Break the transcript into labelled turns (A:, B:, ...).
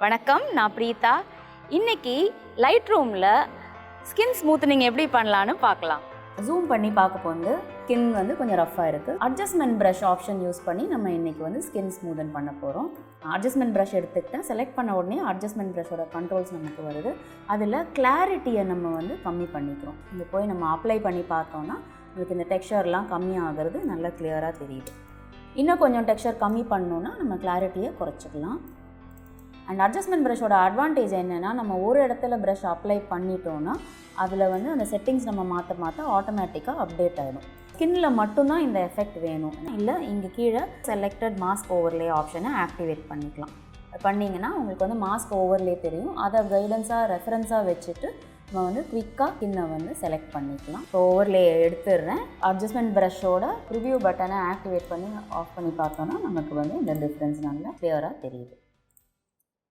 A: வணக்கம், நான் பிரீதா. இன்னைக்கு லைட்ரூமில் ஸ்கின் ஸ்மூத்தனிங் எப்படி பண்ணலான்னு பார்க்கலாம். ஜூம் பண்ணி பார்க்க போது ஸ்கின் கொஞ்சம் ரஃப்பாக இருக்குது. அட்ஜஸ்ட்மெண்ட் ப்ரஷ் ஆப்ஷன் யூஸ் பண்ணி நம்ம இன்றைக்கி ஸ்கின் ஸ்மூதன் பண்ண போகிறோம். அட்ஜஸ்ட்மெண்ட் ப்ரஷ் எடுத்துக்கிட்டேன். செலக்ட் பண்ண உடனே அட்ஜஸ்ட்மெண்ட் ப்ரஷோட கண்ட்ரோல்ஸ் நமக்கு வருது. அதில் கிளாரிட்டியை நம்ம கம்மி பண்ணிக்கிறோம். இங்கே போய் நம்ம அப்ளை பண்ணி பார்த்தோன்னா நமக்கு இந்த டெக்ஸ்சர்லாம் கம்மியாகிறது நல்லா கிளியராக தெரியுது. இன்னும் கொஞ்சம் டெக்ஸ்சர் கம்மி பண்ணோன்னா நம்ம கிளாரிட்டியை குறைச்சிக்கலாம். அண்ட் அட்ஜஸ்ட்மெண்ட் ப்ரஷோட அட்வான்டேஜ் என்னென்னா, நம்ம ஒரு இடத்துல ப்ரஷ் அப்ளை பண்ணிட்டோன்னா அதில் அந்த செட்டிங்ஸ் நம்ம மாற்ற ஆட்டோமேட்டிக்காக அப்டேட் ஆகிடும். ஸ்கின்னில் மட்டும்தான் இந்த எஃபெக்ட் வேணும், இல்லை இங்கே கீழே செலக்டட் மாஸ்க் ஓவர்லே ஆப்ஷனை ஆக்டிவேட் பண்ணிக்கலாம். பண்ணிங்கன்னா உங்களுக்கு மாஸ்க் ஓவர்லே தெரியும். அதை கைடன்ஸாக ரெஃபரன்ஸாக வச்சுட்டு நம்ம குவிக்காக ஸ்கின்னை செலக்ட் பண்ணிக்கலாம். இப்போ ஓவர்லே எடுத்துடுறேன். அட்ஜஸ்ட்மெண்ட் ப்ரஷோட ப்ரிவ்யூ பட்டனை ஆக்டிவேட் பண்ணி ஆஃப் பண்ணி பார்த்தோன்னா நமக்கு இந்த டிஃப்ரென்ஸ் நல்லா கிளியராக தெரியுது.